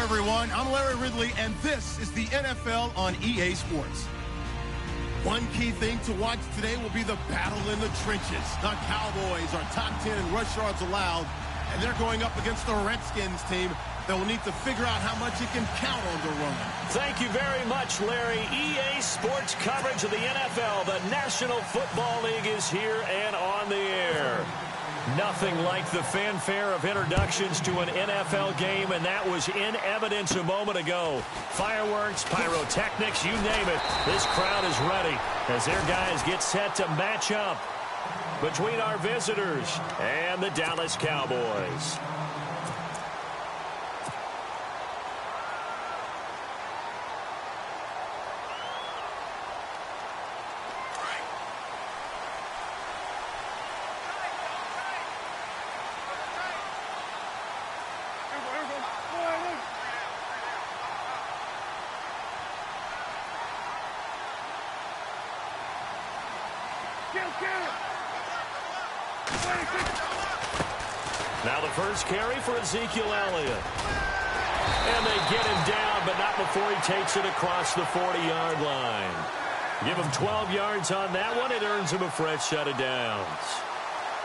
everyone. I'm Larry Ridley, and this is the NFL on EA Sports. One key thing to watch today will be the battle in the trenches. The Cowboys are top 10 in rush yards allowed, and they're going up against the Redskins team that will need to figure out how much it can count on the run. Thank you very much, Larry. EA Sports coverage of the NFL. The National Football League is here and on the air. Nothing like the fanfare of introductions to an NFL game, and that was in evidence a moment ago. Fireworks, pyrotechnics, you name it. This crowd is ready as their guys get set to match up between our visitors and the Dallas Cowboys. Now the first carry for Ezekiel Elliott. And they get him down, but not before he takes it across the 40-yard line. Give him 12 yards on that one. It earns him a fresh set of downs.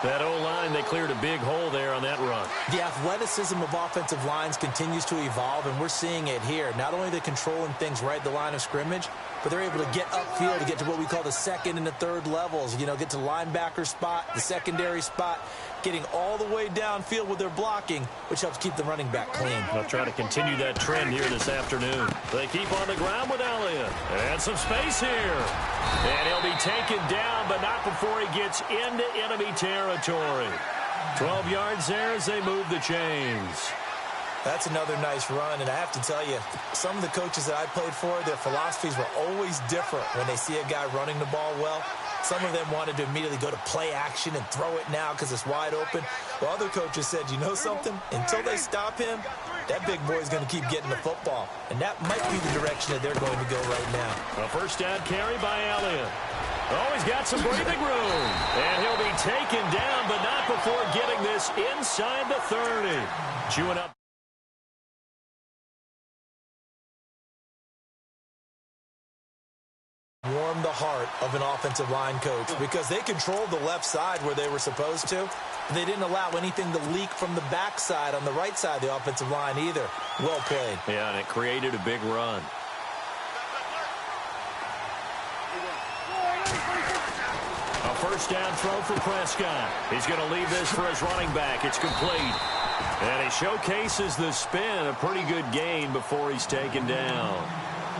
That O-line, they cleared a big hole there on that run. The athleticism of offensive lines continues to evolve, and we're seeing it here. Not only are they controlling things right at the line of scrimmage, but they're able to get upfield to get to what we call the second and the third levels. You know, get to the linebacker spot, the secondary spot, getting all the way downfield with their blocking, which helps keep the running back clean. They'll try to continue that trend here this afternoon. They keep on the ground with Elliott. And some space here. And he'll be taken down, but not before he gets into enemy territory. 12 yards there as they move the chains. That's another nice run, and I have to tell you, some of the coaches that I played for, their philosophies were always different when they see a guy running the ball well. Some of them wanted to immediately go to play action and throw it now because it's wide open. While other coaches said, you know something? Until they stop him, that big boy is going to keep getting the football. And that might be the direction that they're going to go right now. A first down carry by Elliott. Oh, he's got some breathing room. And he'll be taken down, but not before getting this inside the 30. Chewing up. Warm the heart of an offensive line coach because they controlled the left side where they were supposed to. They didn't allow anything to leak from the backside on the right side of the offensive line either. Well played. Yeah, and it created a big run. A first down throw for Prescott. He's going to leave this for his running back. It's complete. And he showcases the spin. A pretty good gain before he's taken down.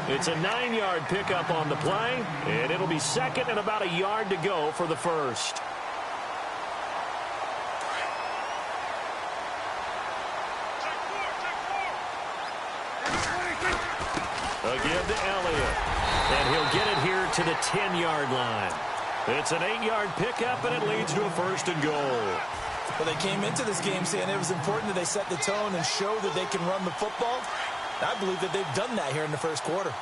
It's a 9-yard pickup on the play, and it'll be second and about a yard to go for the first. A give to Elliott, and he'll get it here to the 10-yard line. It's an 8-yard pickup, and it leads to a first and goal. Well, they came into this game saying it was important that they set the tone and show that they can run the football. I believe that they've done that here in the first quarter.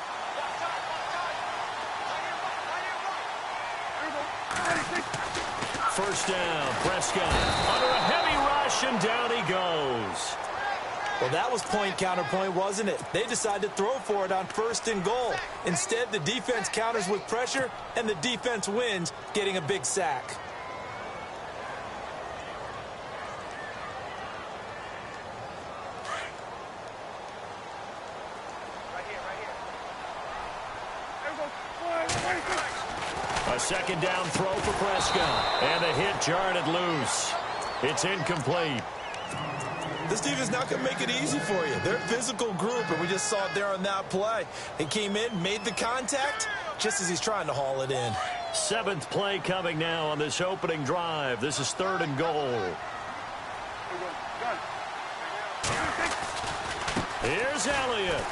First down, Prescott under a heavy rush, and down he goes. Well, that was point counterpoint, wasn't it? They decided to throw for it on first and goal. Instead, the defense counters with pressure, and the defense wins, getting a big sack. A second down throw for Prescott. And a hit jarred it loose. It's incomplete. This defense is not going to make it easy for you. They're a physical group, and we just saw it there on that play. He came in, made the contact, just as he's trying to haul it in. 7th play coming now on this opening drive. This is 3rd and goal. Here's Elliott.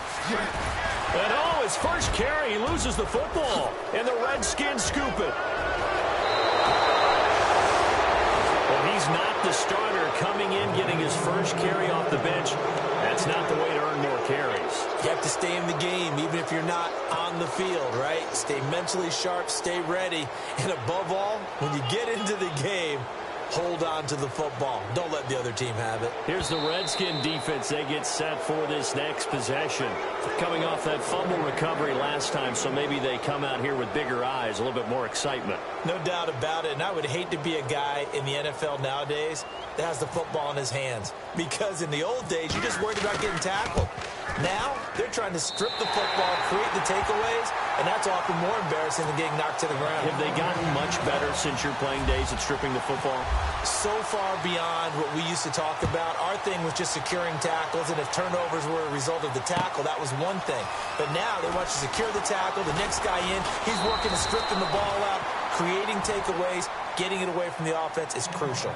And oh, his first carry, he loses the football. And the Redskins scoop it. Well, he's not the starter coming in, getting his first carry off the bench. That's not the way to earn more carries. You have to stay in the game, even if you're not on the field, right? Stay mentally sharp, stay ready. And above all, when you get into the game, hold on to the football. Don't let the other team have it. Here's the Redskin defense. They get set for this next possession. Coming off that fumble recovery last time, so maybe they come out here with bigger eyes, a little bit more excitement. No doubt about it, and I would hate to be a guy in the NFL nowadays that has the football in his hands, because in the old days, you just worried about getting tackled. Now, they're trying to strip the football, create the takeaways, and that's often more embarrassing than getting knocked to the ground. Have they gotten much better since your playing days at stripping the football? So far beyond what we used to talk about. Our thing was just securing tackles, and if turnovers were a result of the tackle, that was one thing. But now they want you to secure the tackle, the next guy in, he's working to stripping the ball out, creating takeaways, getting it away from the offense is crucial.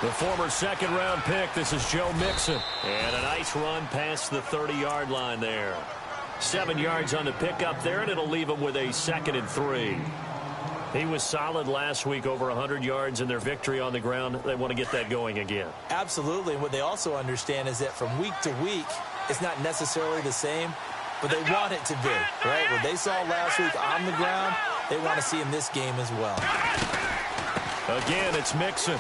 The former second-round pick, this is Joe Mixon. And a nice run past the 30-yard line there. 7 yards on the pickup there, and it'll leave him with a 2nd and 3. He was solid last week, over 100 yards in their victory on the ground. They want to get that going again. Absolutely. What they also understand is that from week to week, it's not necessarily the same, but they want it to be, right? What they saw last week on the ground, they want to see in this game as well. Again, it's Mixon.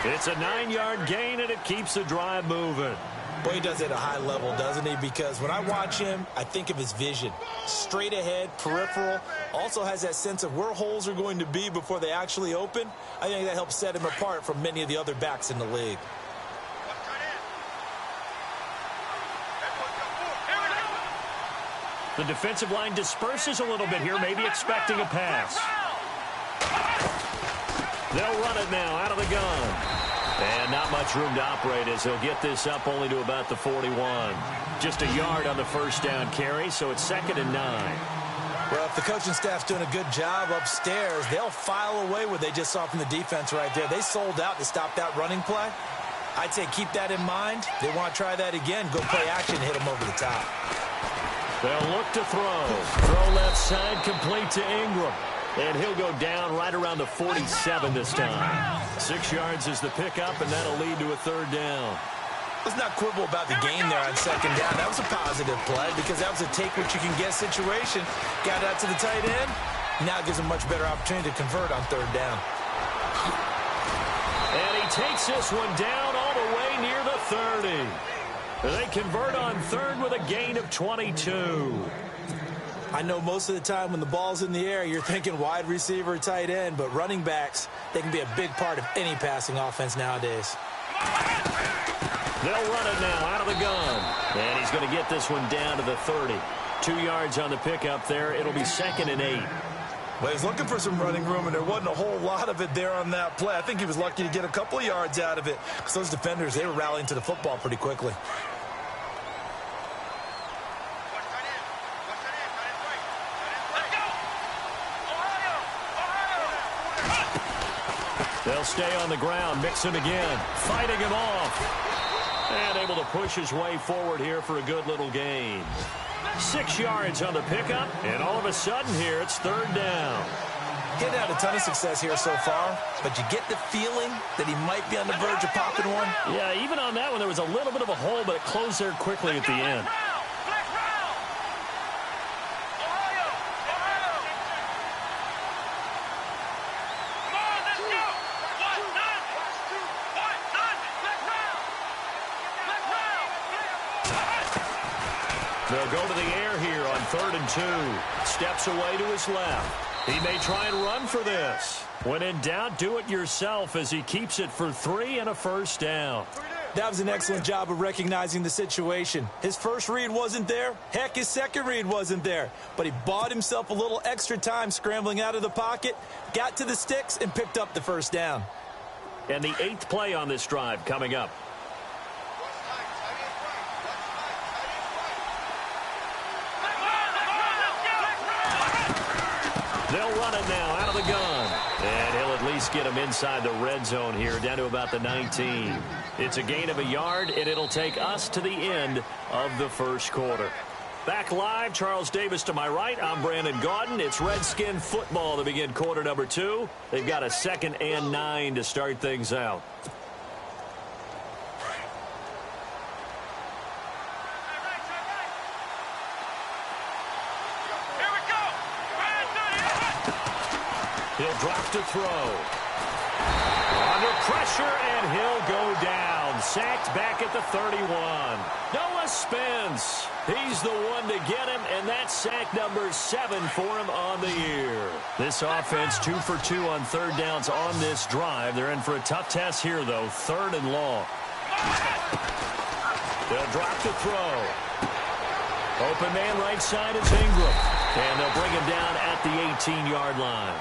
It's a 9-yard gain, and it keeps the drive moving. Boy, he does it at a high level, doesn't he? Because when I watch him, I think of his vision. Straight ahead, peripheral. Also has that sense of where holes are going to be before they actually open. I think that helps set him apart from many of the other backs in the league. The defensive line disperses a little bit here, maybe expecting a pass. They'll run it now out of the gun. And not much room to operate as they'll get this up only to about the 41. Just a yard on the first down carry, so it's 2nd and 9. Well, if the coaching staff's doing a good job upstairs, they'll file away what they just saw from the defense right there. They sold out to stop that running play. I'd say keep that in mind. They want to try that again. Go play action, hit them over the top. They'll look to throw. Throw left side, complete to Ingram. And he'll go down right around the 47 this time. 6 yards is the pickup, and that'll lead to a 3rd down. Let's not quibble about the game there on 2nd down. That was a positive play because that was a take-what-you-can-get situation. Got out to the tight end. Now gives him much better opportunity to convert on 3rd down. And he takes this one down all the way near the 30. They convert on 3rd with a gain of 22. I know most of the time when the ball's in the air, you're thinking wide receiver, tight end, but running backs, they can be a big part of any passing offense nowadays. They'll run it now out of the gun. And he's going to get this one down to the 30. 2 yards on the pickup there. It'll be 2nd and 8. Well, he's looking for some running room, and there wasn't a whole lot of it there on that play. I think he was lucky to get a couple of yards out of it because those defenders, they were rallying to the football pretty quickly. They'll stay on the ground. Mixon again. Fighting him off. And able to push his way forward here for a good little gain. 6 yards on the pickup. And all of a sudden here, it's 3rd down. Getting had a ton of success here so far, but you get the feeling that he might be on the verge of popping one. Yeah, even on that one, there was a little bit of a hole, but it closed there quickly at the end. They'll go to the air here on 3rd and 2. Steps away to his left. He may try and run for this. When in doubt, do it yourself as he keeps it for 3 and a 1st down. That was an excellent job of recognizing the situation. His first read wasn't there. Heck, his second read wasn't there. But he bought himself a little extra time scrambling out of the pocket, got to the sticks, and picked up the 1st down. And the 8th play on this drive coming up. They'll run it now out of the gun. And he'll at least get him inside the red zone here, down to about the 19. It's a gain of a yard, and it'll take us to the end of the first quarter. Back live, Charles Davis to my right. I'm Brandon Gaudin. It's Redskin football to begin quarter number 2. They've got a 2nd and 9 to start things out. He'll drop to throw. Under pressure, and he'll go down. Sacked back at the 31. Noah Spence. He's the one to get him, and that's sack number 7 for him on the year. This offense 2 for 2 on third downs on this drive. They're in for a tough test here, though. 3rd and long. They'll drop to throw. Open man right side is Ingram. And they'll bring him down at the 18-yard line.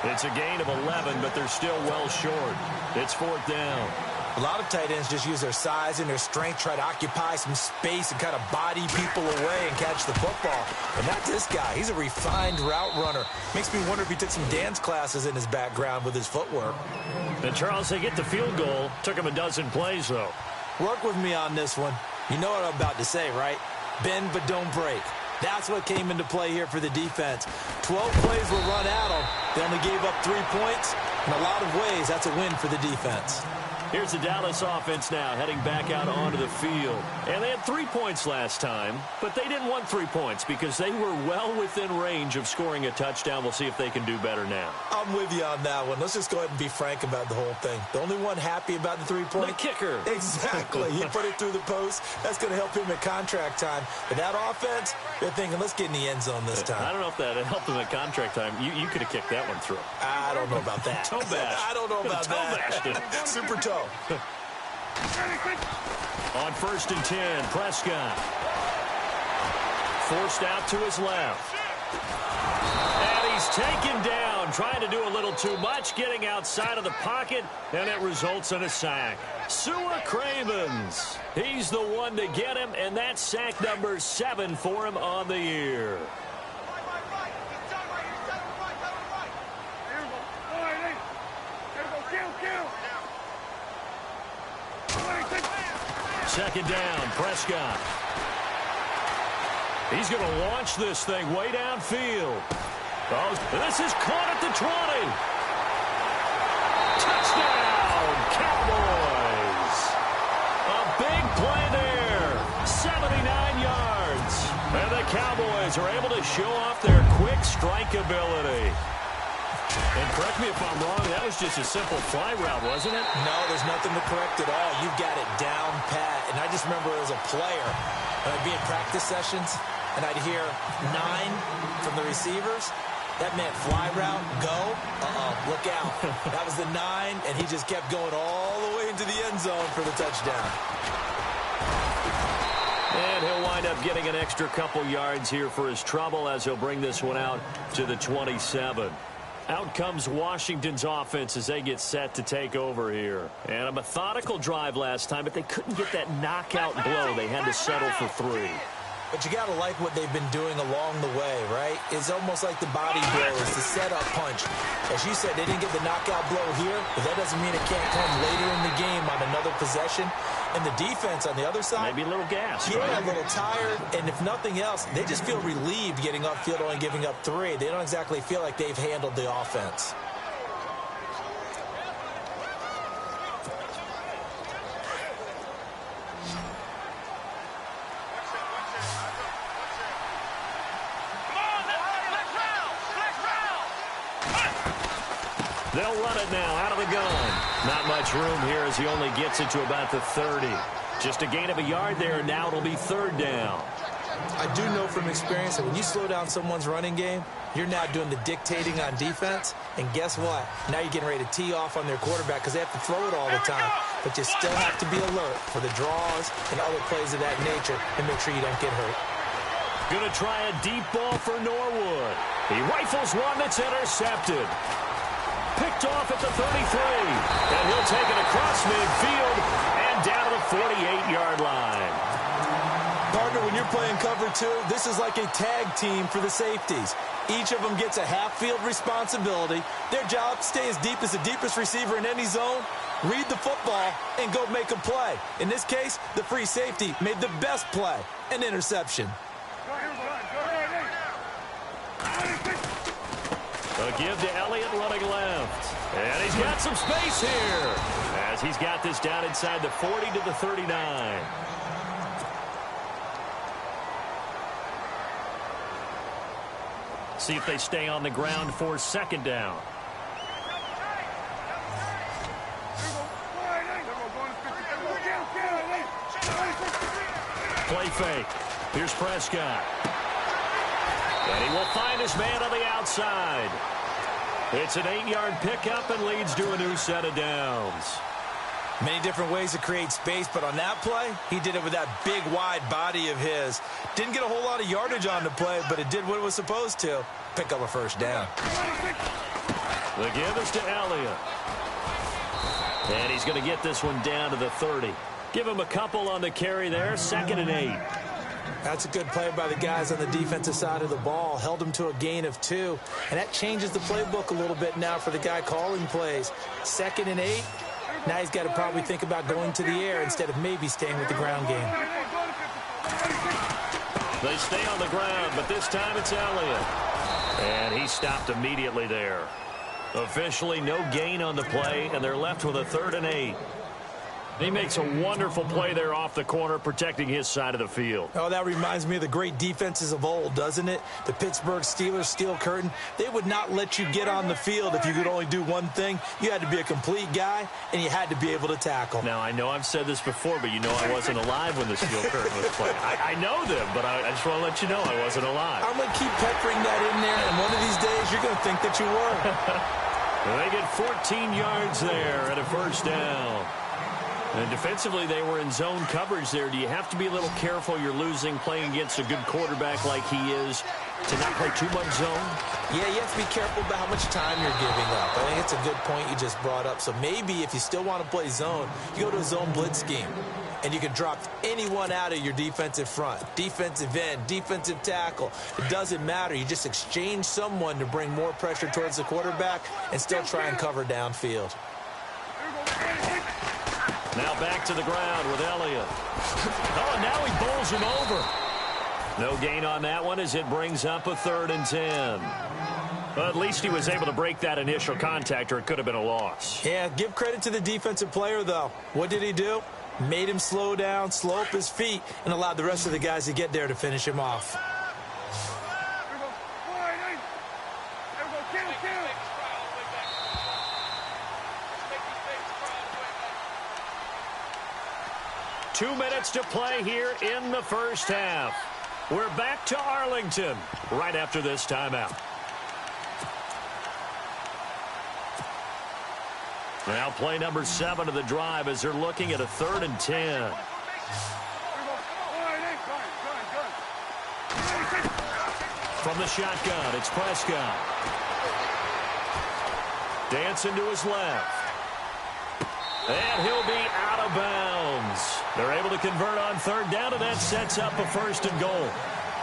It's a gain of 11, but they're still well short. It's 4th down. A lot of tight ends just use their size and their strength, try to occupy some space and kind of body people away and catch the football. But not this guy. He's a refined route runner. Makes me wonder if he took some dance classes in his background with his footwork. And Charles, they get the field goal. Took him a dozen plays, though. Work with me on this one. You know what I'm about to say, right? Bend but don't break. That's what came into play here for the defense. 12 plays were run at them. They only gave up 3 points. In a lot of ways, that's a win for the defense. Here's the Dallas offense now heading back out onto the field. And they had 3 points last time, but they didn't want 3 points because they were well within range of scoring a touchdown. We'll see if they can do better now. I'm with you on that one. Let's just go ahead and be frank about the whole thing. The only one happy about the 3-point? The kicker. Exactly. He put it through the post. That's going to help him at contract time. But that offense, they're thinking, let's get in the end zone this time. I don't know if that helped him at contract time. You could have kicked that one through. I don't know about that. Toe bash. I don't know about that. Super toe. On 1st and 10, Prescott. Forced out to his left. And he's taken down, trying to do a little too much, getting outside of the pocket, and it results in a sack. Sua Cravens. He's the one to get him, and that's sack number 7 for him on the year. Second down, Prescott. He's going to launch this thing way downfield. Oh, this is caught at the 20. Touchdown, Cowboys. A big play there. 79 yards. And the Cowboys are able to show off their quick strike ability. And correct me if I'm wrong, that was just a simple fly route, wasn't it? No, there's nothing to correct at all. You've got it down pat. And I just remember as a player, when I'd be in practice sessions, and I'd hear 9 from the receivers. That meant fly route, go, look out. That was the 9, and he just kept going all the way into the end zone for the touchdown. And he'll wind up getting an extra couple yards here for his trouble as he'll bring this one out to the 27. Out comes Washington's offense as they get set to take over here. And a methodical drive last time, but they couldn't get that knockout blow. They had to settle for 3. But you got to like what they've been doing along the way, right? It's almost like the body blows, the setup punch. As you said, they didn't get the knockout blow here, but that doesn't mean it can't come later in the game on another possession. And the defense on the other side, maybe a little gas. Yeah, right? A little tired. And if nothing else, they just feel relieved getting upfield, only giving up 3. They don't exactly feel like they've handled the offense. They'll run it now out of the gun. Not much room here as he only gets it to about the 30. Just a gain of a yard there. Now it'll be 3rd down. I do know from experience that when you slow down someone's running game, you're now doing the dictating on defense. And guess what? Now you're getting ready to tee off on their quarterback because they have to throw it all the time. But you still have to be alert for the draws and other plays of that nature and make sure you don't get hurt. Going to try a deep ball for Norwood. He rifles one that's intercepted. Picked off at the 33. And he'll take it across midfield and down to the 48-yard line. Partner, when you're playing cover two, this is like a tag team for the safeties. Each of them gets a half-field responsibility. Their job, stay as deep as the deepest receiver in any zone, read the football, and go make a play. In this case, the free safety made the best play, an interception. A give to Elliott running left. And he's got some space here as he's got this down inside the 40 to the 39. See if they stay on the ground for second down. Play fake. Here's Prescott. And he will find his man on the outside. It's an 8-yard pickup and leads to a new set of downs. Many different ways to create space, but on that play, he did it with that big, wide body of his. Didn't get a whole lot of yardage on the play, but it did what it was supposed to. Pick up a first down. The give is to Elliott. And he's going to get this one down to the 30. Give him a couple on the carry there, 2nd and 8. That's a good play by the guys on the defensive side of the ball. Held him to a gain of 2. And that changes the playbook a little bit now for the guy calling plays. 2nd and 8. Now he's got to probably think about going to the air instead of maybe staying with the ground game. They stay on the ground, but this time it's Elliott. And he stopped immediately there. Officially no gain on the play, and they're left with a 3rd and 8. He makes a wonderful play there off the corner, protecting his side of the field. Oh, that reminds me of the great defenses of old, doesn't it? The Pittsburgh Steelers steel curtain. They would not let you get on the field if you could only do one thing. You had to be a complete guy, and you had to be able to tackle. Now, I know I've said this before, but you know I wasn't alive when the steel curtain was played. I know them, but I just want to let you know I wasn't alive. I'm going to keep peppering that in there, and one of these days you're going to think that you were. They get 14 yards there at a first down. And defensively, they were in zone coverage there. Do you have to be a little careful you're losing playing against a good quarterback like he is to not play too much zone? Yeah, you have to be careful about how much time you're giving up. I think it's a good point you just brought up. So maybe if you still want to play zone, you go to a zone blitz scheme. And you can drop anyone out of your defensive front. Defensive end, defensive tackle. It doesn't matter. You just exchange someone to bring more pressure towards the quarterback and still try and cover downfield. Now back to the ground with Elliott. Oh, and now he bowls him over. No gain on that one as it brings up a 3rd and 10. But at least he was able to break that initial contact, or it could have been a loss. Yeah, give credit to the defensive player, though. What did he do? Made him slow down, slow up his feet, and allowed the rest of the guys to get there to finish him off. 2 minutes to play here in the first half. We're back to Arlington right after this timeout. Now play number 7 of the drive as they're looking at a 3rd and 10. From the shotgun, it's Prescott. Dancing to his left. And he'll be out of bounds. They're able to convert on 3rd down, and that sets up a 1st and goal.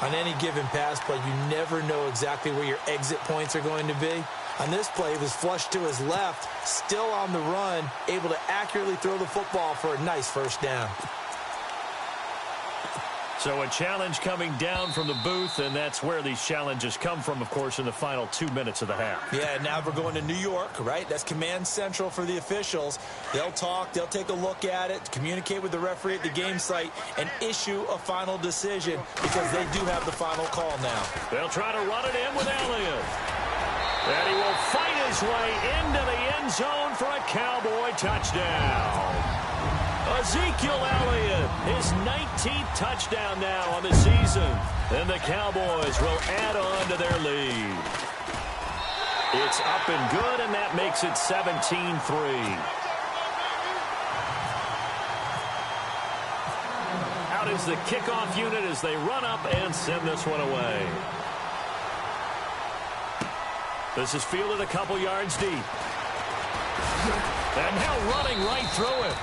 On any given pass play, you never know exactly where your exit points are going to be. On this play, he was flushed to his left, still on the run, able to accurately throw the football for a nice 1st down. So a challenge coming down from the booth, and that's where these challenges come from, of course, in the final 2 minutes of the half. Yeah, now we're going to New York, right? That's command central for the officials. They'll talk, they'll take a look at it, communicate with the referee at the game site, and issue a final decision because they do have the final call now. They'll try to run it in with Elliott. And he will fight his way into the end zone for a Cowboy touchdown. Ezekiel Elliott, his 19th touchdown now on the season. And the Cowboys will add on to their lead. It's up and good, and that makes it 17-3. Out is the kickoff unit as they run up and send this one away. This is fielded a couple yards deep. And now running right through it.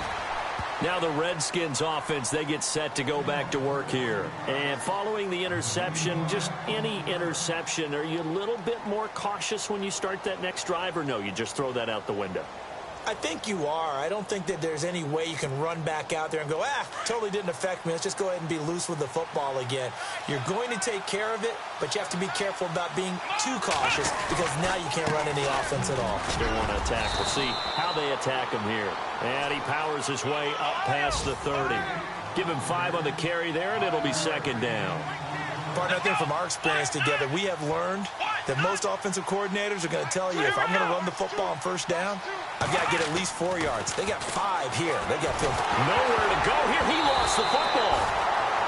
Now the Redskins offense, they get set to go back to work here. And following the interception, just any interception, are you a little bit more cautious when you start that next drive, or no, you just throw that out the window? I think you are. I don't think that there's any way you can run back out there and go, totally didn't affect me. Let's just go ahead and be loose with the football again. You're going to take care of it, but you have to be careful about being too cautious because now you can't run any offense at all. Still want to attack. We'll see how they attack him here. And he powers his way up past the 30. Give him 5 on the carry there, and it'll be second down. Partner, I think from our experience together, we have learned that most offensive coordinators are going to tell you, if I'm going to run the football on first down, I've got to get at least 4 yards. They got 5 here. They got nowhere to go here. He lost the football.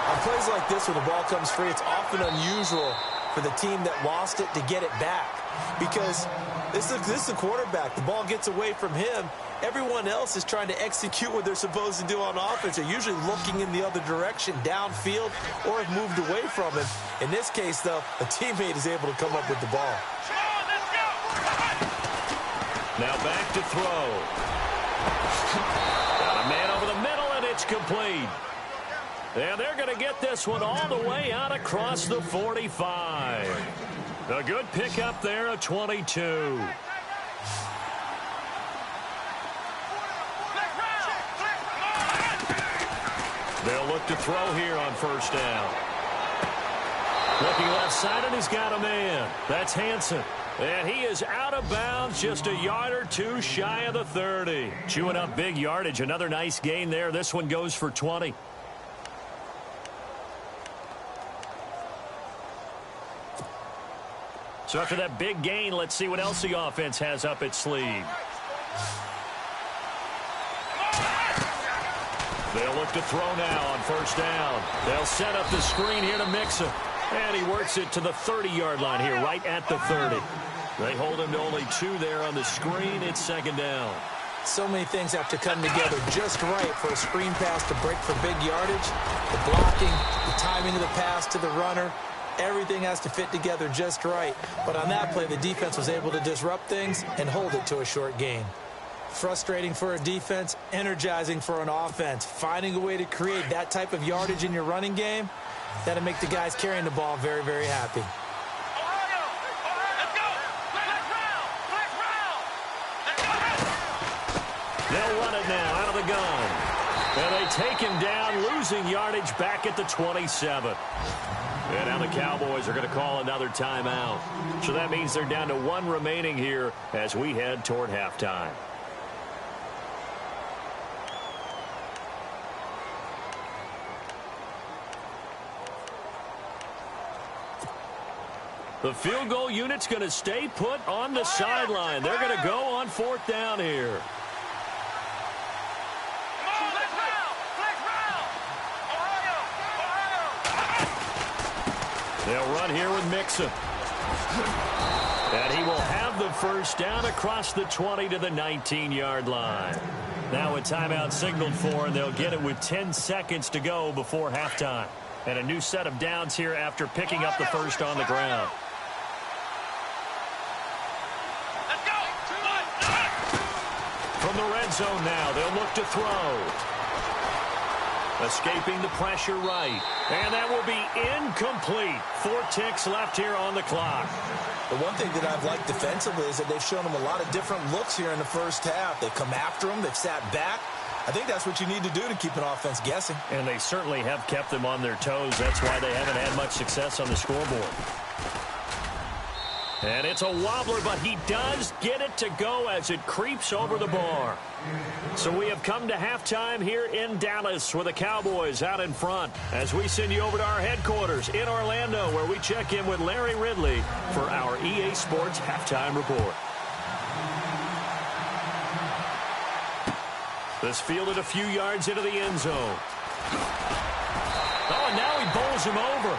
On plays like this where the ball comes free, it's often unusual for the team that lost it to get it back because this is the quarterback. The ball gets away from him. Everyone else is trying to execute what they're supposed to do on offense. They're usually looking in the other direction, downfield, or have moved away from him. In this case, though, a teammate is able to come up with the ball. Now back to throw. Got a man over the middle, and it's complete. And they're going to get this one all the way out across the 45. A good pickup there, a 22. They'll look to throw here on first down. Looking left side, and he's got a man. That's Hansen. And he is out of bounds, just a yard or two shy of the 30. Chewing up big yardage. Another nice gain there. This one goes for 20. So after that big gain, let's see what else the offense has up its sleeve. They'll look to throw now on first down. They'll set up the screen here to Mixon. And he works it to the 30-yard line here, right at the 30. They hold him to only 2 there on the screen. It's second down. So many things have to come together just right for a screen pass to break for big yardage. The blocking, the timing of the pass to the runner, everything has to fit together just right. But on that play, the defense was able to disrupt things and hold it to a short gain. Frustrating for a defense, energizing for an offense. Finding a way to create that type of yardage in your running game, that'll make the guys carrying the ball very, very happy. They'll run it now out of the gun. And they take him down, losing yardage back at the 27. And now the Cowboys are going to call another timeout. So that means they're down to 1 remaining here as we head toward halftime. The field goal unit's going to stay put on the sideline. They're going to go on 4th down here. They'll run here with Mixon. And he will have the first down across the 20 to the 19-yard line. Now a timeout signaled for, and they'll get it with 10 seconds to go before halftime. And a new set of downs here after picking up the first on the ground. From the red zone now, they'll look to throw. Escaping the pressure right. And that will be incomplete. 4 ticks left here on the clock. The one thing that I've liked defensively is that they've shown them a lot of different looks here in the first half. They've come after them. They've sat back. I think that's what you need to do to keep an offense guessing. And they certainly have kept them on their toes. That's why they haven't had much success on the scoreboard. And it's a wobbler, but he does get it to go as it creeps over the bar. So we have come to halftime here in Dallas with the Cowboys out in front as we send you over to our headquarters in Orlando where we check in with Larry Ridley for our EA Sports Halftime Report. This fielded a few yards into the end zone. Oh, and now he bowls him over.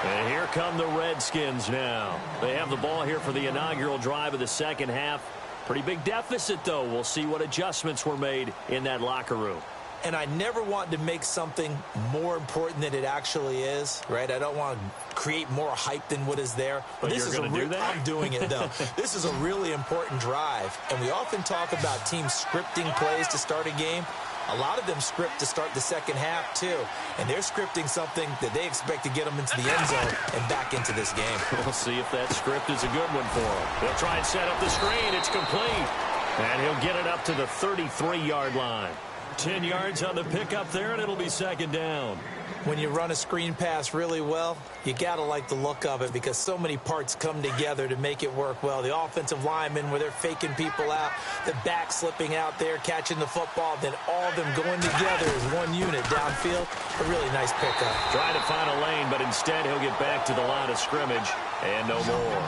And here come the Redskins now. They have the ball here for the inaugural drive of the second half. Pretty big deficit, though. We'll see what adjustments were made in that locker room. and I never want to make something more important than it actually is, right? I don't want to create more hype than what is there. But this is going to do that? I'm doing it, though. This is a really important drive, and we often talk about teams scripting plays to start a game. A lot of them script to start the second half, too. And they're scripting something that they expect to get them into the end zone and back into this game. We'll see if that script is a good one for them. They'll try and set up the screen. It's complete. And he'll get it up to the 33-yard line. 10 yards on the pickup there, and it'll be second down. When you run a screen pass really well, you got to like the look of it because so many parts come together to make it work well. The offensive linemen, where they're faking people out, the back slipping out there, catching the football, then all of them going together as one unit downfield. A really nice pickup. Trying to find a lane, but instead he'll get back to the line of scrimmage and no more.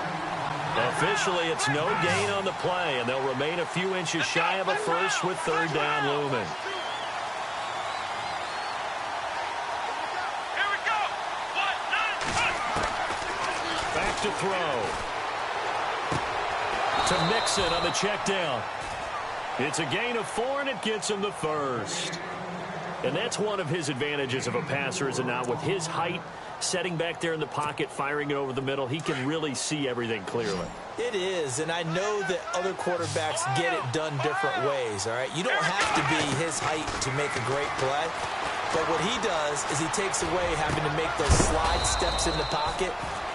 Officially, it's no gain on the play, and they'll remain a few inches shy of a first with third down looming. Back to throw. To Mixon on the check down. It's a gain of 4, and it gets him the first. And that's one of his advantages of a passer, is it not? With his height, setting back there in the pocket, firing it over the middle, he can really see everything clearly. It is, and I know that other quarterbacks get it done different ways, all right? You don't have to be his height to make a great play, but what he does is he takes away having to make those slide steps in the pocket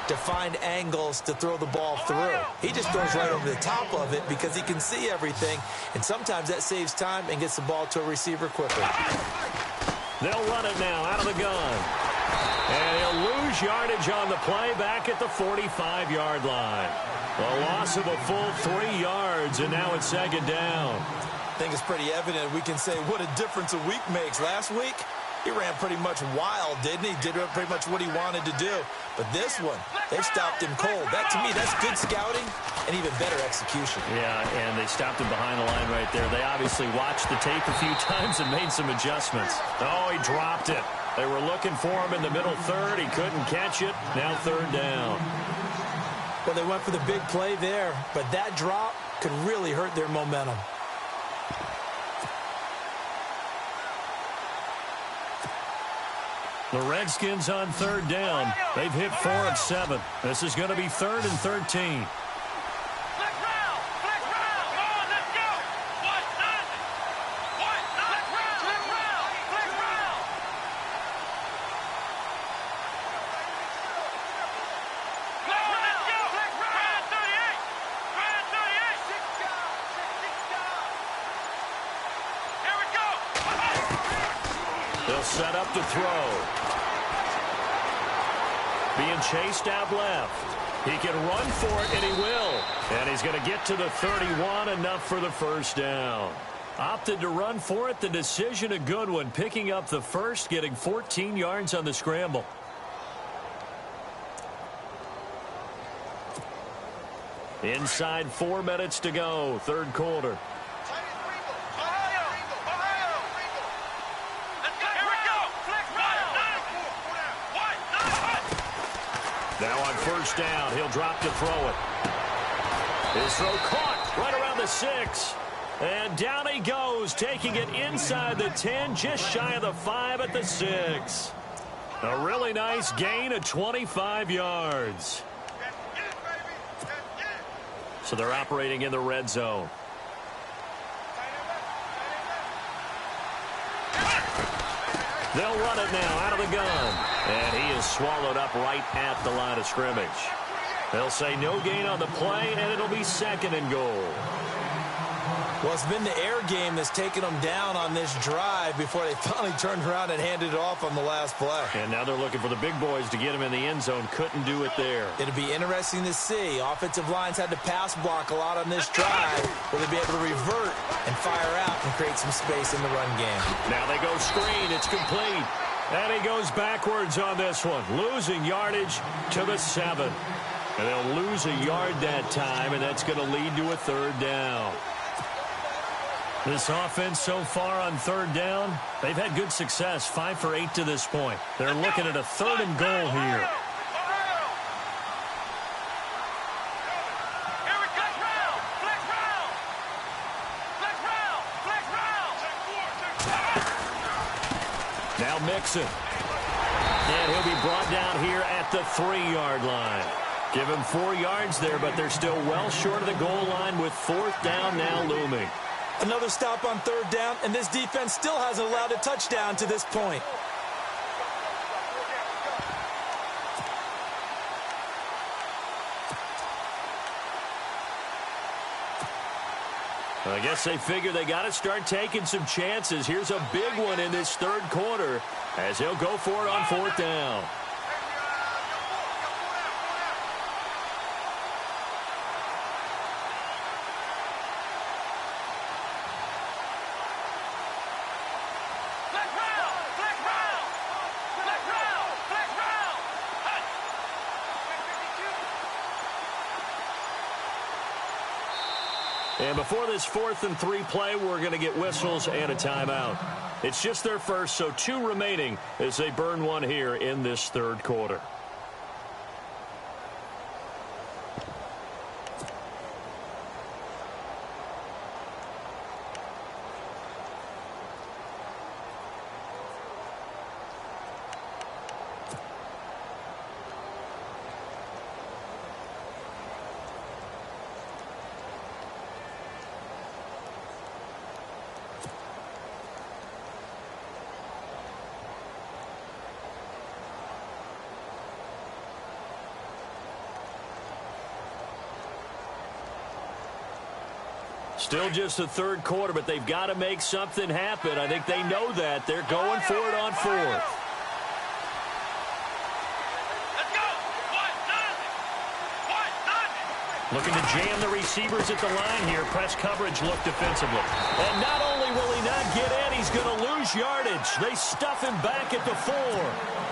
to find angles to throw the ball through. He just throws right over the top of it because he can see everything, and sometimes that saves time and gets the ball to a receiver quicker. They'll run it now out of the gun. And he'll lose yardage on the play back at the 45-yard line. A loss of a full 3 yards, and now it's second down. I think it's pretty evident. We can say what a difference a week makes. Last week, he ran pretty much wild, didn't he? Did pretty much what he wanted to do. But this one, they've stopped him cold. That, to me, that's good scouting and even better execution. Yeah, and they stopped him behind the line right there. They obviously watched the tape a few times and made some adjustments. Oh, he dropped it. They were looking for him in the middle third. He couldn't catch it. Now third down. Well, they went for the big play there, but that drop could really hurt their momentum. The Redskins on third down. They've hit 4 of 7. This is going to be 3rd and 13. They'll set up to throw. Being chased out left. He can run for it, and he will. And he's going to get to the 31, enough for the first down. Opted to run for it. The decision a good one. Picking up the first, getting 14 yards on the scramble. Inside 4 minutes to go, third quarter. Now on first down, he'll drop to throw it. His throw caught right around the 6. And down he goes, taking it inside the 10, just shy of the 5 at the 6. A really nice gain of 25 yards. So they're operating in the red zone. They'll run it now out of the gun. And he is swallowed up right at the line of scrimmage. They'll say no gain on the play, and it'll be 2nd and goal. Well, it's been the air game that's taken them down on this drive before they finally turned around and handed it off on the last play. And now they're looking for the big boys to get him in the end zone. Couldn't do it there. It'll be interesting to see. Offensive lines had to pass block a lot on this drive. Will they be able to revert and fire out and create some space in the run game? Now they go screen. It's complete. And he goes backwards on this one, losing yardage to the 7. And they'll lose a yard that time, and that's going to lead to a third down. This offense so far on third down, they've had good success, 5 for 8 to this point. They're looking at a 3rd and goal here. Now Mixon. And he'll be brought down here at the 3-yard line. Give him 4 yards there, but they're still well short of the goal line with 4th down now looming. Another stop on 3rd down, and this defense still hasn't allowed a touchdown to this point. I guess they figure they got to start taking some chances. Here's a big one in this 3rd quarter as he'll go for it on 4th down. And before this 4th and 3 play, we're going to get whistles and a timeout. It's just their first, so 2 remaining as they burn one here in this 3rd quarter. Still just the 3rd quarter, but they've got to make something happen. I think they know that. They're going for it on 4th. Let's go. Looking to jam the receivers at the line here. Press coverage look defensively. And not only will he not get in, he's going to lose yardage. They stuff him back at the 4.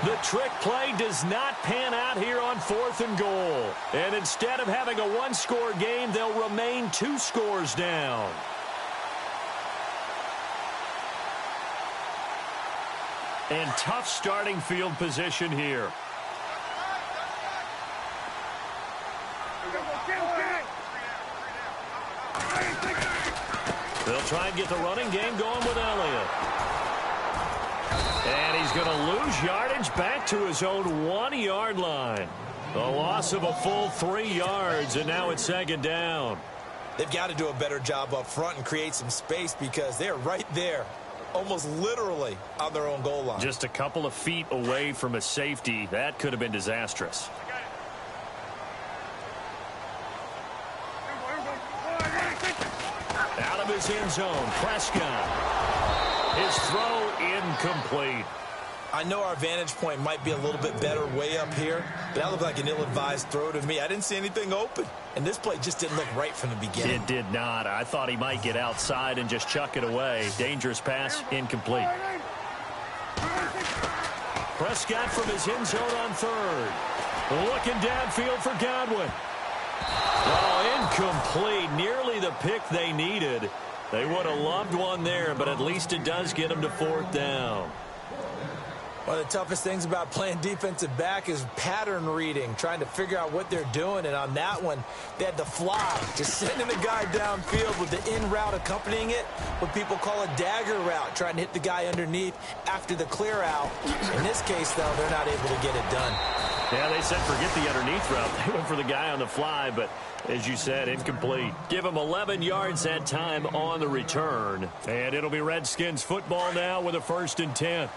The trick play does not pan out here on 4th and goal. And instead of having a 1-score game, they'll remain 2 scores down. And tough starting field position here. They'll try and get the running game going with Elliott. And he's going to lose yardage back to his own 1-yard line. The loss of a full 3 yards, and now it's 2nd down. They've got to do a better job up front and create some space because they're right there, almost literally on their own goal line. Just a couple of feet away from a safety. That could have been disastrous. Out of his end zone, Prescott. His throw incomplete. I know our vantage point might be a little bit better way up here, but that looked like an ill-advised throw to me. I didn't see anything open, and this play just didn't look right from the beginning. It did not. I thought he might get outside and just chuck it away. Dangerous pass, incomplete. Prescott from his end zone on 3rd. Looking downfield for Godwin. Oh, incomplete. Nearly the pick they needed. They would have loved one there, but at least it does get them to 4th down. One of the toughest things about playing defensive back is pattern reading, trying to figure out what they're doing. And on that one, they had the fly, just sending the guy downfield with the in route accompanying it, what people call a dagger route, trying to hit the guy underneath after the clear out. In this case, though, they're not able to get it done. Yeah, they said forget the underneath route. They went for the guy on the fly, but as you said, incomplete. Give him 11 yards that time on the return. And it'll be Redskins football now with a 1st and 10.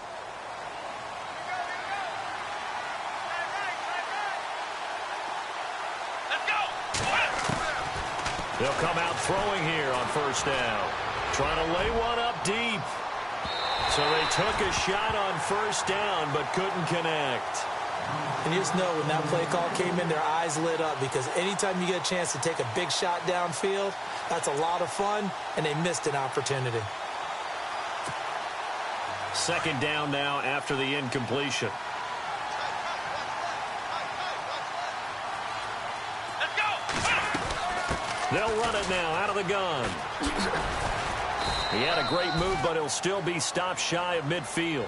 They'll come out throwing here on 1st down. Trying to lay one up deep. So they took a shot on 1st down, but couldn't connect. And you just know when that play call came in, their eyes lit up because anytime you get a chance to take a big shot downfield, that's a lot of fun, and they missed an opportunity. 2nd down now after the incompletion. They'll run it now out of the gun. He had a great move, but he'll still be stopped shy of midfield.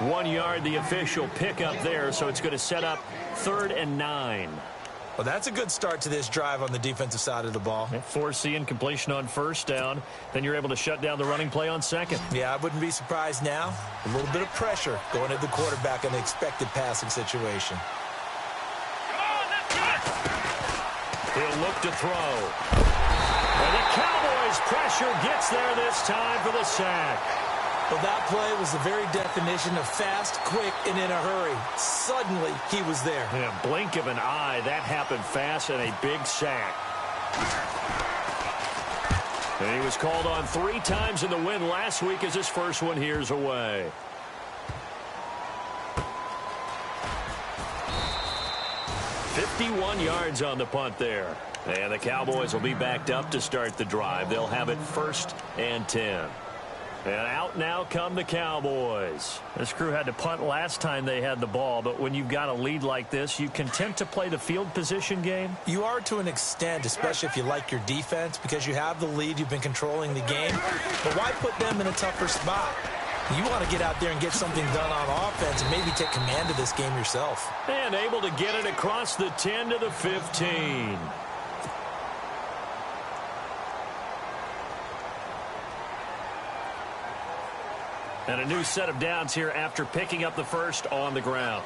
1 yard, the official pickup there, so it's going to set up 3rd and 9. Well, that's a good start to this drive on the defensive side of the ball. Force the incompletion on first down. Then you're able to shut down the running play on second. Yeah, I wouldn't be surprised now. A little bit of pressure going at the quarterback in the expected passing situation. He'll look to throw. And the Cowboys' pressure gets there this time for the sack. Well, that play was the very definition of fast, quick, and in a hurry. Suddenly, he was there. In a blink of an eye, that happened fast and a big sack. And he was called on 3 times in the win last week as his first one here's away. "51 yards on the punt there. And the Cowboys will be backed up to start the drive. They'll have it 1st and 10. And out now come the Cowboys. This crew had to punt last time they had the ball, but when you've got a lead like this, you content to play the field position game? You are to an extent, especially if you like your defense, because you have the lead, you've been controlling the game. But why put them in a tougher spot? You want to get out there and get something done on offense and maybe take command of this game yourself. And able to get it across the 10 to the 15. And a new set of downs here after picking up the first on the ground.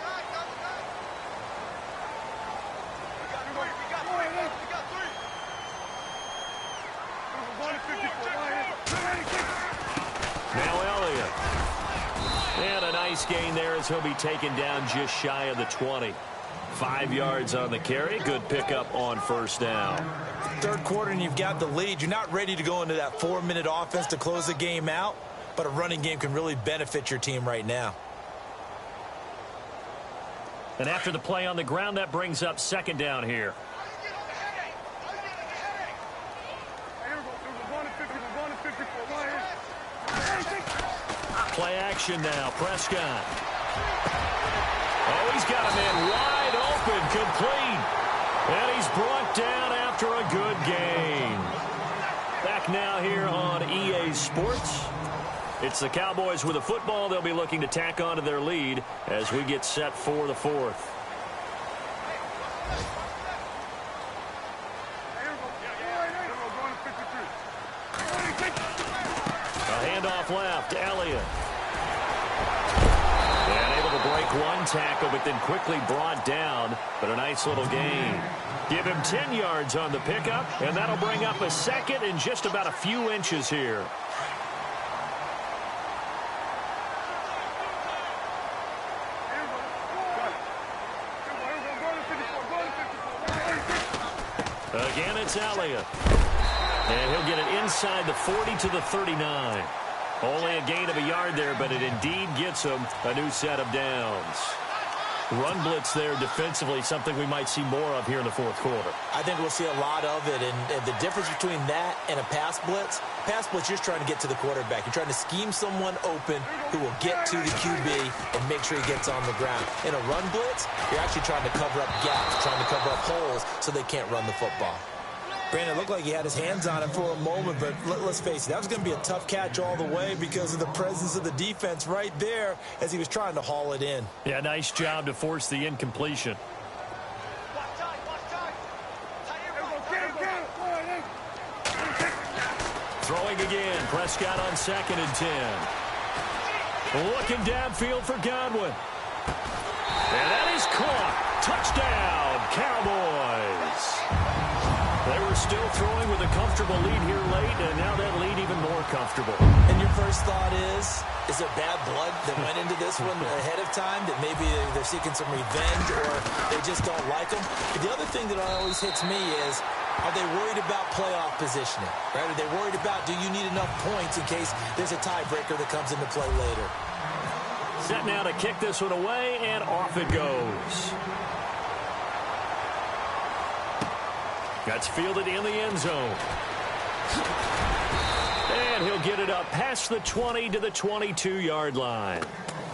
Now Elliott. And a nice gain there as he'll be taken down just shy of the 20. 5 yards on the carry. Good pickup on first down. Third quarter and you've got the lead. You're not ready to go into that 4-minute offense to close the game out. But a running game can really benefit your team right now. And after the play on the ground, that brings up second down here. Play action now. Prescott. Oh, he's got a man wide open, complete. And he's brought down after a good gain. Back now here on EA Sports. It's the Cowboys with a football. They'll be looking to tack on to their lead as we get set for the 4th. A handoff left, Elliott. And able to break one tackle, but then quickly brought down. But a nice little gain. Give him 10 yards on the pickup, and that'll bring up a second in just about a few inches here. Again, it's Elliott. And he'll get it inside the 40 to the 39. Only a gain of a yard there, but it indeed gets him a new set of downs. Run blitz there defensively, something we might see more of here in the 4th quarter. I think we'll see a lot of it, and the difference between that and a pass blitz, you're just trying to get to the quarterback. You're trying to scheme someone open who will get to the QB and make sure he gets on the ground. In a run blitz, you're actually trying to cover up gaps, trying to cover up holes so they can't run the football. Brandon, it looked like he had his hands on him for a moment, but let's face it, that was going to be a tough catch all the way because of the presence of the defense right there as he was trying to haul it in. Yeah, nice job to force the incompletion. Throwing again, Prescott on 2nd and 10. Looking downfield for Godwin. And that is caught. Touchdown, Cowboys. They were still throwing with a comfortable lead here late, and now that lead even more comfortable. And your first thought is there bad blood that went into this one ahead of time, that maybe they're seeking some revenge or they just don't like them? But the other thing that always hits me is, are they worried about playoff positioning? Right? Are they worried about, do you need enough points in case there's a tiebreaker that comes into play later? Set now to kick this one away, and off it goes. That's fielded in the end zone. And he'll get it up past the 20 to the 22-yard line.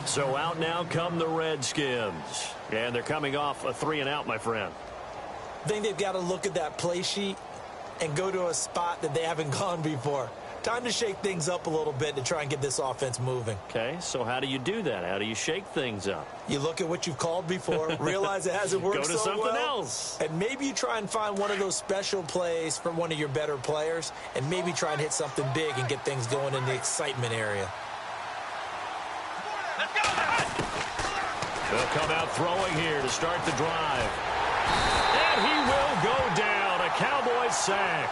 So out now come the Redskins. And they're coming off a 3-and-out, my friend. I think they've got to look at that play sheet and go to a spot that they haven't gone before. Time to shake things up a little bit to try and get this offense moving. Okay, so how do you do that? How do you shake things up? You look at what you've called before, realize it hasn't worked Go to so something well, else. and maybe you try and find one of those special plays from one of your better players, and maybe try and hit something big and get things going in the excitement area. They'll come out throwing here to start the drive. And he will go down. A Cowboys sack.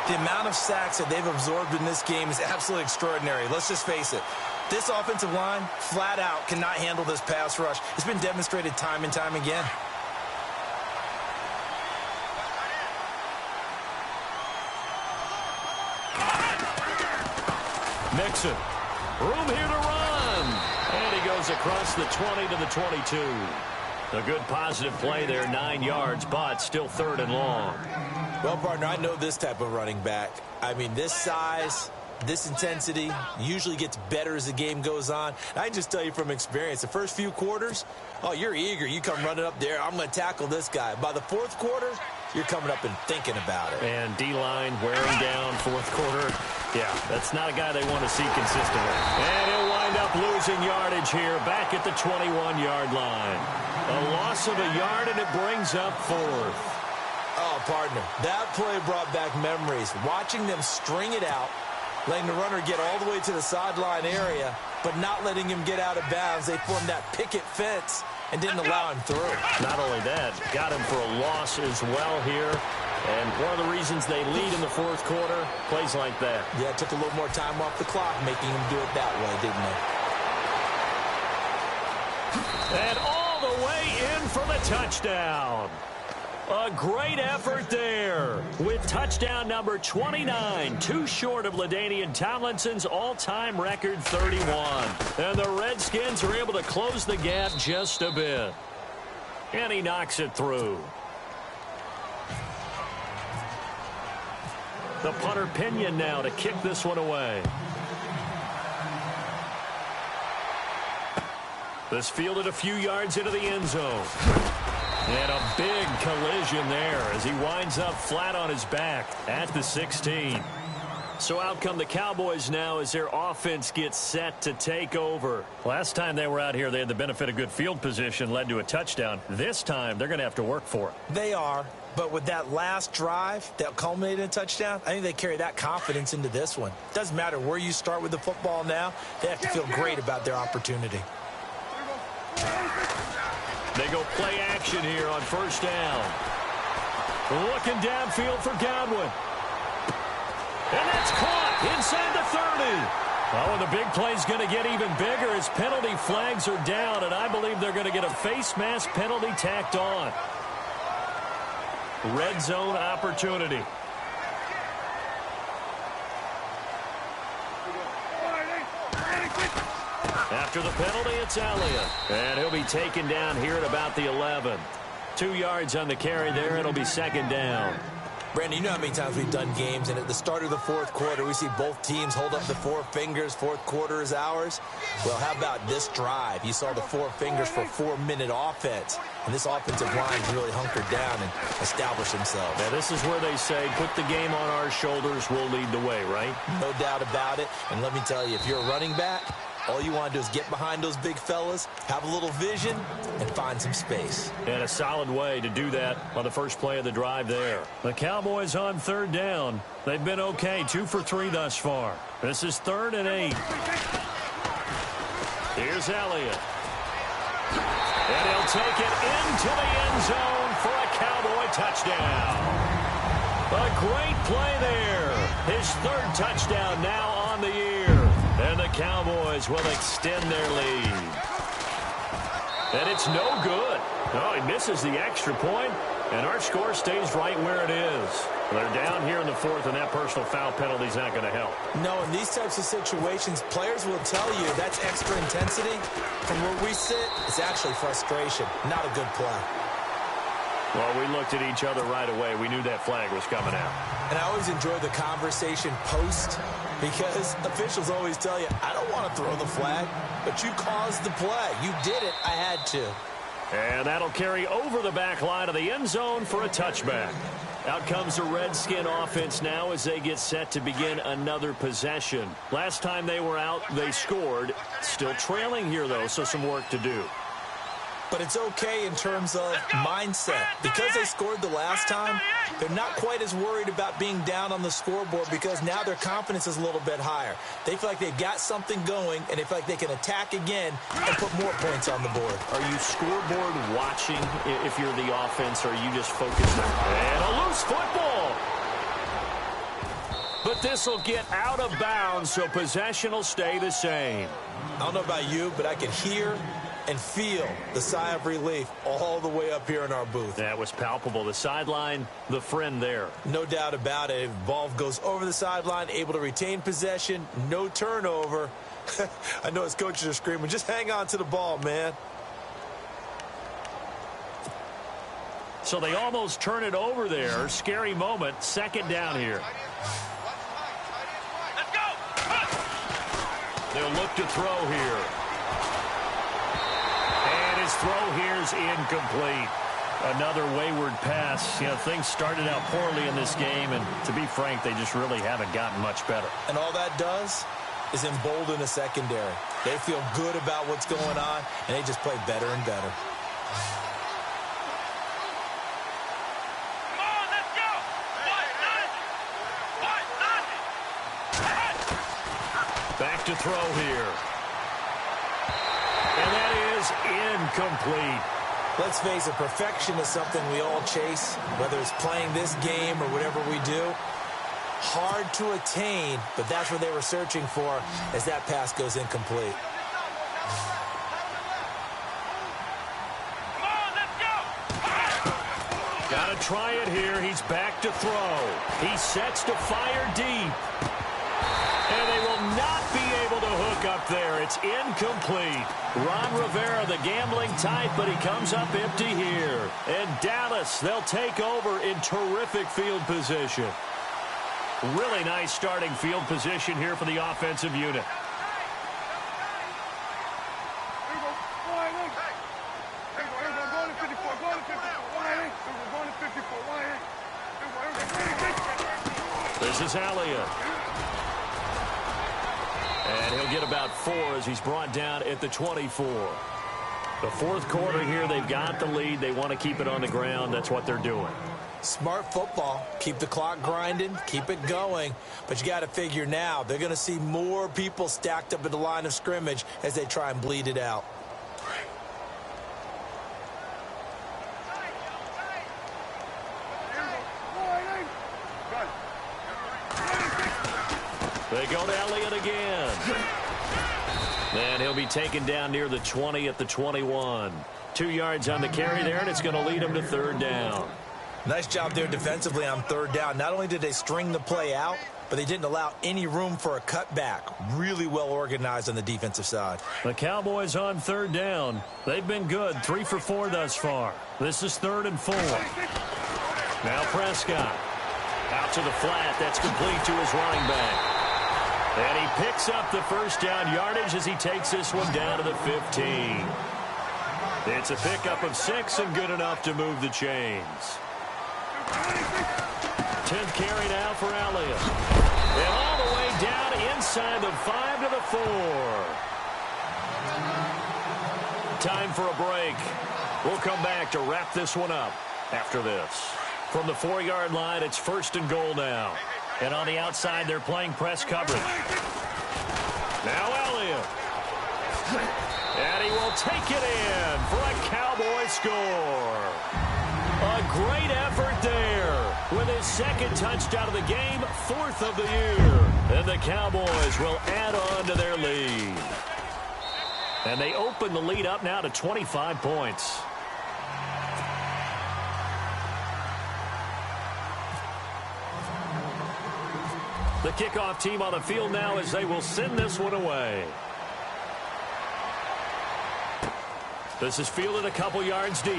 The amount of sacks that they've absorbed in this game is absolutely extraordinary. Let's just face it. This offensive line, flat out, cannot handle this pass rush. It's been demonstrated time and time again. Mixon. Room here to run. And he goes across the 20 to the 22. A good positive play there, 9 yards, but still 3rd and long. Well, partner, I know this type of running back. I mean, this size, this intensity usually gets better as the game goes on. And I can just tell you from experience, the first few quarters, oh, you're eager. You come running up there, I'm going to tackle this guy. By the 4th quarter, you're coming up and thinking about it. And D-line wearing down 4th quarter. Yeah, that's not a guy they want to see consistently. And he'll wind up losing yardage here back at the 21-yard line. A loss of a yard, and it brings up 4th. Oh, partner, that play brought back memories. Watching them string it out, letting the runner get all the way to the sideline area, but not letting him get out of bounds. They formed that picket fence and didn't allow him through. Not only that, got him for a loss as well here. And one of the reasons they lead in the 4th quarter, plays like that. Yeah, it took a little more time off the clock, making him do it that way, didn't it? And all the way in for the touchdown. A great effort there with touchdown number 29, too short of LaDainian Tomlinson's all-time record 31. And the Redskins are able to close the gap just a bit. And he knocks it through. The punter Pinion now to kick this one away. This fielded a few yards into the end zone. And a big collision there as he winds up flat on his back at the 16. So out come the Cowboys now as their offense gets set to take over. Last time they were out here, they had the benefit of good field position, led to a touchdown. This time, they're going to have to work for it. They are, but with that last drive that culminated in a touchdown, I think they carry that confidence into this one. Doesn't matter where you start with the football now, they have to feel great about their opportunity. They go play action here on 1st down. Looking downfield for Godwin. And that's caught inside the 30. Oh, and the big play's going to get even bigger as penalty flags are down, and I believe they're going to get a face mask penalty tacked on. Red zone opportunity. After the penalty, it's Elliott. And he'll be taken down here at about the 11. 2 yards on the carry there. It'll be 2nd down. Brandon, you know how many times we've done games, and at the start of the 4th quarter, we see both teams hold up the 4 fingers. 4th quarter is ours. Well, how about this drive? You saw the 4 fingers for 4-minute offense, and this offensive line's really hunkered down and established themselves. Now, this is where they say, put the game on our shoulders, we'll lead the way, right? No doubt about it. And let me tell you, if you're a running back, all you want to do is get behind those big fellas, have a little vision, and find some space. And a solid way to do that on the first play of the drive there. The Cowboys on 3rd down. They've been okay, 2 for 3 thus far. This is 3rd and 8. Here's Elliott. And he'll take it into the end zone for a Cowboy touchdown. A great play there. His 3rd touchdown now on the year. And the Cowboys will extend their lead. And it's no good. Oh, he misses the extra point, and our score stays right where it is. They're down here in the 4th, and that personal foul penalty is not going to help. No, in these types of situations, players will tell you that's extra intensity. From where we sit, it's actually frustration, not a good play. Well, we looked at each other right away. We knew that flag was coming out. And I always enjoy the conversation post, because officials always tell you, I don't want to throw the flag, but you caused the play. You did it. I had to. And that'll carry over the back line of the end zone for a touchback. Out comes the Redskin offense now as they get set to begin another possession. Last time they were out, they scored. Still trailing here, though, so some work to do. But it's okay in terms of mindset. Because they scored the last time, they're not quite as worried about being down on the scoreboard because now their confidence is a little bit higher. They feel like they've got something going, and they feel like they can attack again and put more points on the board. Are you scoreboard watching if you're the offense, or are you just focused on... And a loose football! But this will get out of bounds, so possession will stay the same. I don't know about you, but I can hear and feel the sigh of relief all the way up here in our booth. That was palpable. The sideline, the friend there. No doubt about it. Ball goes over the sideline, able to retain possession, no turnover. I know his coaches are screaming, just hang on to the ball, man. So they almost turn it over there. Scary moment. Second down here. Let's go. They'll look to throw here. His throw here's incomplete. Another wayward pass. You know, things started out poorly in this game, and to be frank, they just really haven't gotten much better. And all that does is embolden the secondary. They feel good about what's going on, and they just play better and better. Come on, let's go. Back to throw here. And that is incomplete. Let's face it, perfection is something we all chase, whether it's playing this game or whatever we do. Hard to attain, but that's what they were searching for as that pass goes incomplete. Come on, let's go. Got to try it here. He's back to throw. He sets to fire deep. And they will not be able to hook up there. It's incomplete. Ron Rivera, the gambling type, but he comes up empty here. And Dallas, they'll take over in terrific field position. Really nice starting field position here for the offensive unit. This is Elliott. And he'll get about 4 as he's brought down at the 24. The fourth quarter here, they've got the lead. They want to keep it on the ground. That's what they're doing. Smart football. Keep the clock grinding. Keep it going. But you got to figure now, they're going to see more people stacked up at the line of scrimmage as they try and bleed it out. They go to Elliott again. And he'll be taken down near the 20 at the 21. 2 yards on the carry there, and it's going to lead him to third down. Nice job there defensively on third down. Not only did they string the play out, but they didn't allow any room for a cutback. Really well organized on the defensive side. The Cowboys on third down. They've been good. 3 for 4 thus far. This is 3rd and 4. Now Prescott. Out to the flat. That's complete to his running back. And he picks up the first down yardage as he takes this one down to the 15. It's a pickup of 6 and good enough to move the chains. 10th carry now for Elliott. And all the way down inside the 5 to the 4. Time for a break. We'll come back to wrap this one up after this. From the 4-yard line, it's 1st and goal now. And on the outside, they're playing press coverage. Now Elliott. And he will take it in for a Cowboy score. A great effort there with his 2nd touchdown of the game, 4th of the year. And the Cowboys will add on to their lead. And they open the lead up now to 25 points. The kickoff team on the field now as they will send this one away. This is fielded a couple yards deep.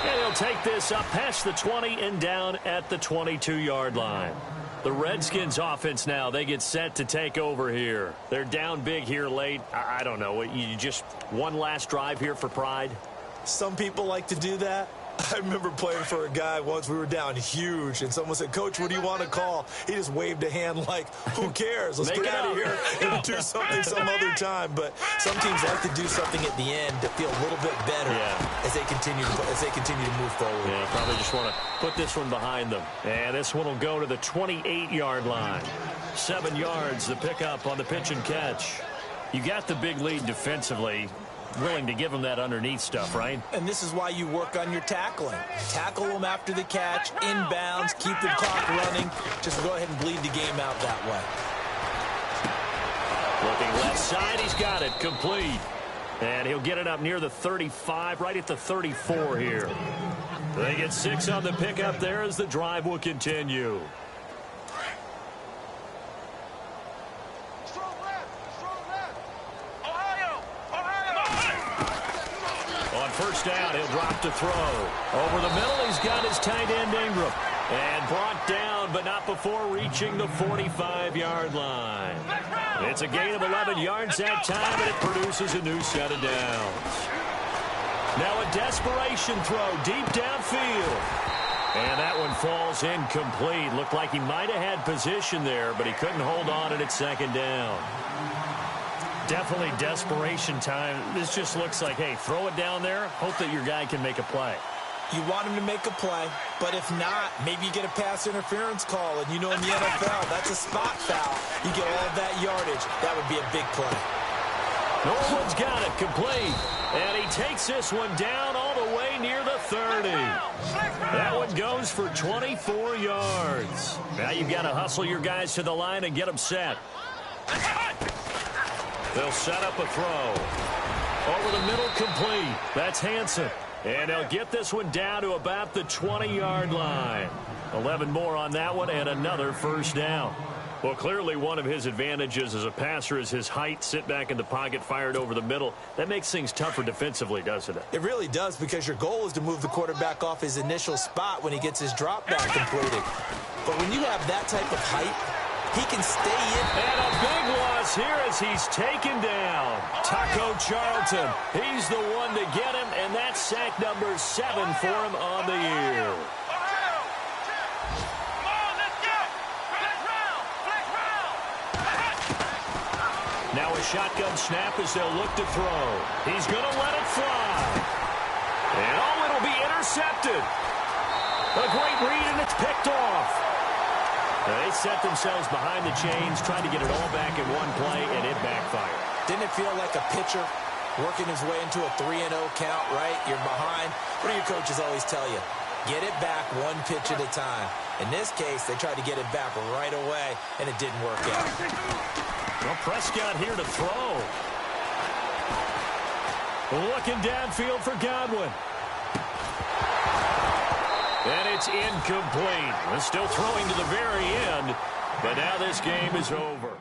And he'll take this up past the 20 and down at the 22-yard line. The Redskins offense now, they get set to take over here. They're down big here late. I don't know. You just one last drive here for pride? Some people like to do that. I remember playing for a guy once. We were down huge, and someone said, "Coach, what do you want to call?" He just waved a hand like, "Who cares? Let's get out of here and do something some other time." But some teams like to do something at the end to feel a little bit better as they continue to move forward. Yeah, probably just want to put this one behind them. And this one will go to the 28-yard line. 7 yards the pickup on the pitch and catch. You got the big lead defensively. Willing to give them that underneath stuff, right? And this is why you work on your tackling. Tackle them after the catch, inbounds, keep the clock running. Just go ahead and bleed the game out that way. Looking left side, he's got it, complete. And he'll get it up near the 35, right at the 34 here. They get 6 on the pickup there as the drive will continue. First down, he'll drop to throw. Over the middle, he's got his tight end Ingram. And brought down, but not before reaching the 45-yard line. It's a gain of 11 yards that time, and it produces a new set of downs. Now a desperation throw deep downfield. And that one falls incomplete. Looked like he might have had position there, but he couldn't hold on at second down. Definitely desperation time. This just looks like, hey, throw it down there, hope that your guy can make a play. You want him to make a play, but if not, maybe you get a pass interference call, and you know in the NFL, that's a spot foul. You get all of that yardage. That would be a big play. Norwood's got it, complete. And he takes this one down all the way near the 30. That one goes for 24 yards. Now you've got to hustle your guys to the line and get them set. They'll set up a throw. Over the middle, complete. That's Hansen. And they'll get this one down to about the 20-yard line. 11 more on that one and another first down. Well, clearly one of his advantages as a passer is his height. Sit back in the pocket, fired over the middle. That makes things tougher defensively, doesn't it? It really does, because your goal is to move the quarterback off his initial spot when he gets his drop back completed. But when you have that type of height, he can stay in. And a big loss here as he's taken down. Taco Charlton, he's the one to get him, and that's sack number 7 for him on the year. Now a shotgun snap as they'll look to throw. He's going to let it fly. And oh, it'll be intercepted. A great read, and it's picked off. They set themselves behind the chains, trying to get it all back in one play, and it backfired. Didn't it feel like a pitcher working his way into a 3-0 count, right? You're behind. What do your coaches always tell you? Get it back one pitch at a time. In this case, they tried to get it back right away, and it didn't work out. Well, Prescott here to throw. Looking downfield for Godwin. And it's incomplete. They're still throwing to the very end, but now this game is over.